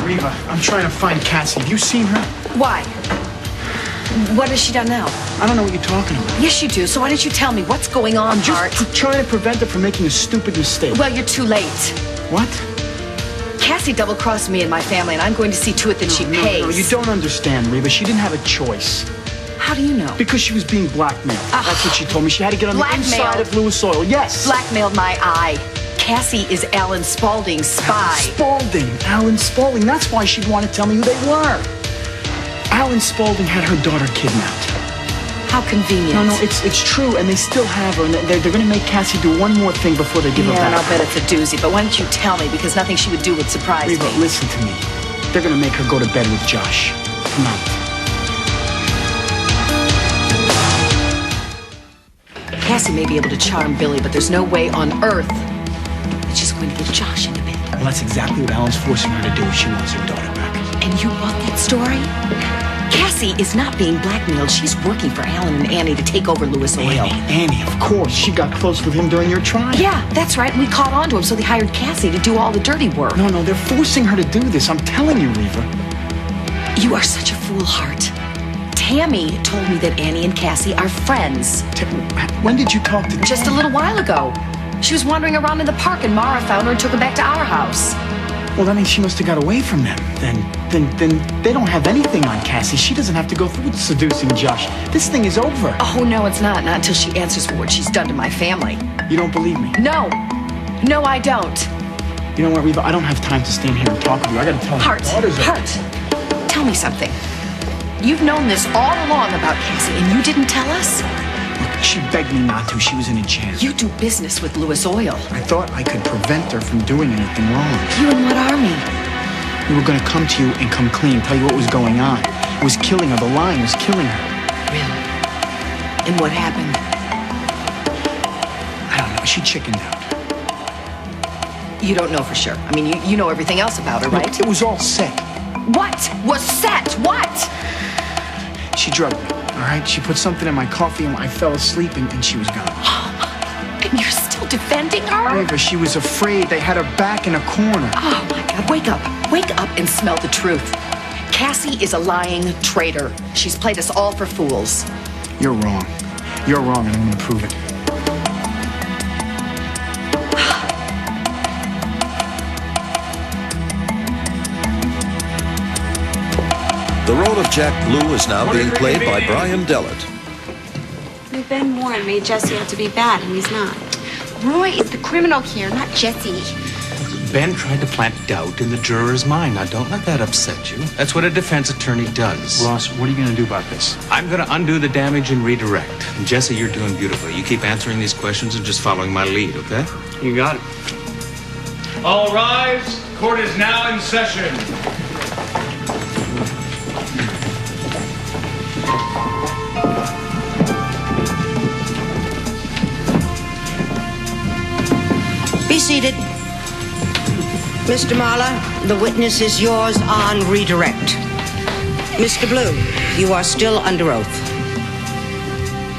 Reva, I'm trying to find Cassie. Have you seen her? Why? What has she done now? I don't know what you're talking about. Yes, you do. So why didn't you tell me? What's going on, Hart? I'm trying to prevent her from making a stupid mistake. Well, you're too late. What? Cassie double-crossed me and my family, and I'm going to see to it that she pays. No, you don't understand, Reva. She didn't have a choice. How do you know? Because she was being blackmailed. That's what she told me. She had to get on the inside of Lewis Oil. Yes. Blackmailed my eye. Cassie is Alan Spaulding's spy. Spaulding. Alan Spaulding. That's why she'd want to tell me who they were. Alan Spaulding had her daughter kidnapped. How convenient. No, it's true, and they still have her, and they're going to make Cassie do one more thing before they give her back. And I'll bet it's a doozy, but why don't you tell me, because nothing she would do would surprise Reva, me. listen to me. They're going to make her go to bed with Josh. Come on. Cassie may be able to charm Billy, but there's no way on earth that she's going to get Josh into bed. Well, that's exactly what Alan's forcing her to do if she wants her daughter back. And you bought that story? Cassie is not being blackmailed. She's working for Alan and Annie to take over Lewis Oil. Annie, of course. She got close with him during your trial. Yeah, that's right. We caught on to him, so they hired Cassie to do all the dirty work. No, they're forcing her to do this. I'm telling you, Reva. You are such a fool, Hart. Tammy told me that Annie and Cassie are friends. When did you talk to Tammy? Just a little while ago. She was wandering around in the park, and Mara found her and took her back to our house. Well, that means she must have got away from them. Then they don't have anything on Cassie. She doesn't have to go through seducing Josh. This thing is over. Oh, no, it's not. Not until she answers for what she's done to my family. You don't believe me? No, I don't. You know what, Reva? I don't have time to stand here and talk with you. I gotta tell Hart, tell me something. You've known this all along about Cassie, and you didn't tell us? Look, she begged me not to. She was in a jam. You do business with Lewis Oil. I thought I could prevent her from doing anything wrong. You and what army? We were gonna come to you and come clean, tell you what was going on. It was killing her. The lying was killing her. Really? And what happened? I don't know. She chickened out. You don't know for sure. I mean, you know everything else about her, right? Look, it was all set. What was set? What? She drugged me, all right? She put something in my coffee and I fell asleep and she was gone. And you're still defending her? Reva, she was afraid. They had her back in a corner. Oh, my God. Wake up. Wake up and smell the truth. Cassie is a lying traitor. She's played us all for fools. You're wrong. You're wrong, and I'm going to prove it. The role of Jack Blue is now being played by Brian Dellett. Ben Warren made Jesse out to be bad, and he's not. Roy is the criminal here, not Jesse. Ben tried to plant doubt in the juror's mind. Now, don't let that upset you. That's what a defense attorney does. Ross, what are you going to do about this? I'm going to undo the damage and redirect. And Jesse, you're doing beautifully. You keep answering these questions and just following my lead, okay? You got it. All rise. Court is now in session. Be seated. Mr. Mahler, the witness is yours on redirect. Mr. Blue, you are still under oath.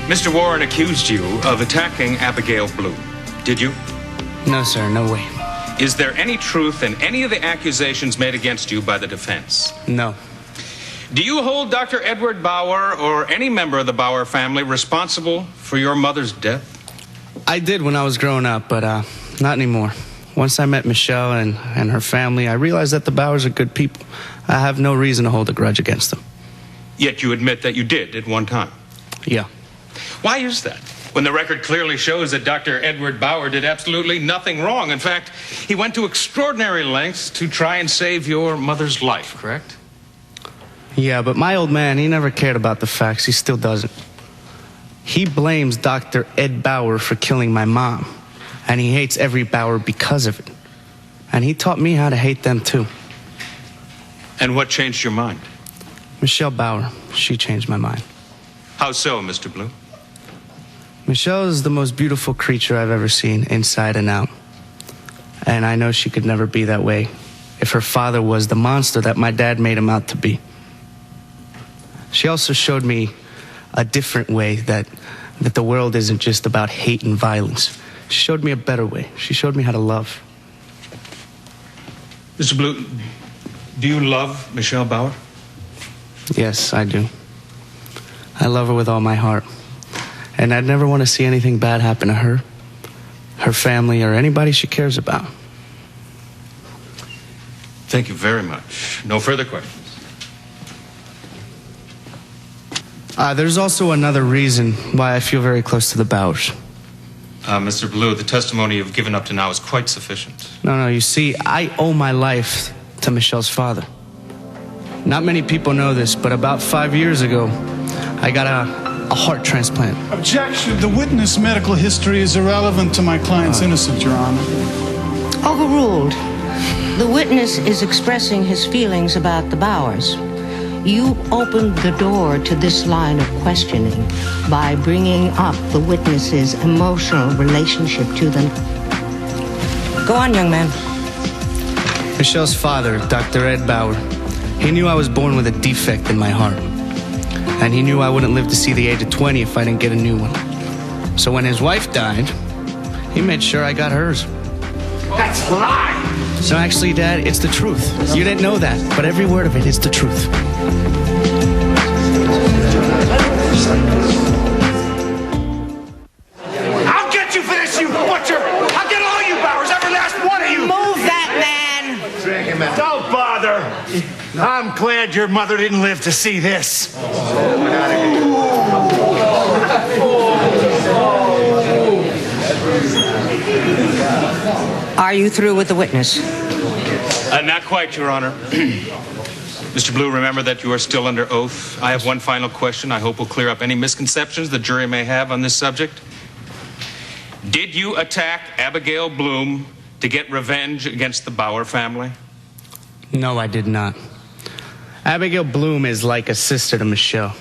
Mr. Warren accused you of attacking Abigail Blue. Did you? No, sir, no way. Is there any truth in any of the accusations made against you by the defense? No. Do you hold Dr. Edward Bauer or any member of the Bauer family responsible for your mother's death? I did when I was growing up, but not anymore. Once I met Michelle and her family, I realized that the Bauers are good people. I have no reason to hold a grudge against them. Yet you admit that you did at one time. Yeah. Why is that? When the record clearly shows that Dr. Edward Bauer did absolutely nothing wrong. In fact, he went to extraordinary lengths to try and save your mother's life, correct? Yeah, but my old man, he never cared about the facts. He still doesn't. He blames Dr. Ed Bauer for killing my mom. And he hates every Bauer because of it. And he taught me how to hate them, too. And what changed your mind? Michelle Bauer. She changed my mind. How so, Mr. Blue? Michelle is the most beautiful creature I've ever seen, inside and out. And I know she could never be that way if her father was the monster that my dad made him out to be. She also showed me a different way, that the world isn't just about hate and violence. She showed me a better way. She showed me how to love. Mr. Blue, Do you love Michelle Bauer? Yes, I do. I love her with all my heart. And I'd never want to see anything bad happen to her, her family, or anybody she cares about. Thank you very much. No further questions. There's also another reason why I feel very close to the Bauers. Mr. Blue, the testimony you've given up to now is quite sufficient. No, you see, I owe my life to Michelle's father. Not many people know this, but about 5 years ago, I got a heart transplant. Objection. The witness medical history is irrelevant to my client's innocence, Your Honor. Overruled. The witness is expressing his feelings about the Bauers. You opened the door to this line of questioning by bringing up the witness's emotional relationship to them. Go on, young man. Michelle's father, Dr. Ed Bauer, he knew I was born with a defect in my heart. And he knew I wouldn't live to see the age of 20 if I didn't get a new one. So when his wife died, he made sure I got hers. That's a lie! So actually, Dad, it's the truth. You didn't know that, but every word of it is the truth. I'll get you for this, you butcher! I'll get all you Bowers, every last one of you! Move that man! Don't bother. I'm glad your mother didn't live to see this. Are you through with the witness? Not quite, Your Honor. Mr. Blue, remember that you are still under oath. I have one final question I hope will clear up any misconceptions the jury may have on this subject. Did you attack Abigail Bloom to get revenge against the Bauer family? No, I did not. Abigail Bloom is like a sister to Michelle.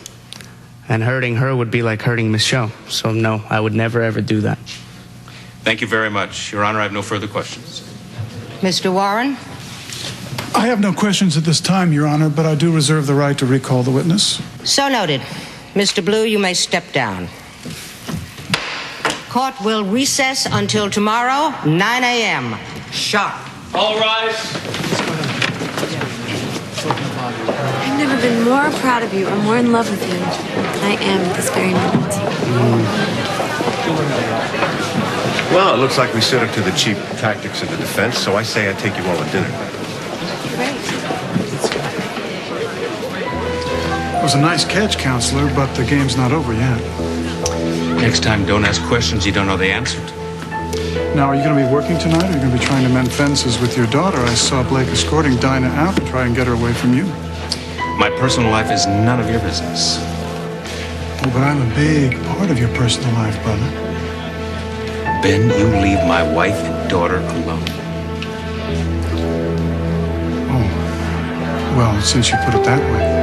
And hurting her would be like hurting Michelle. So no, I would never ever do that. Thank you very much. Your Honor, I have no further questions. Mr. Warren? I have no questions at this time, Your Honor, but I do reserve the right to recall the witness. So noted. Mr. Blue, you may step down. Court will recess until tomorrow, 9 a.m. Sharp. All rise. I've never been more proud of you or more in love with you than I am at this very moment. Well, it looks like we stood up to the cheap tactics of the defense, so I say I take you all to dinner. Great. It was a nice catch, Counselor, but the game's not over yet. Next time, don't ask questions you don't know the answer to. Now, are you going to be working tonight, or are you going to be trying to mend fences with your daughter? I saw Blake escorting Dinah out to try and get her away from you. My personal life is none of your business. Oh, but I'm a big part of your personal life, brother. Ben, you leave my wife and daughter alone. Oh, well, since you put it that way.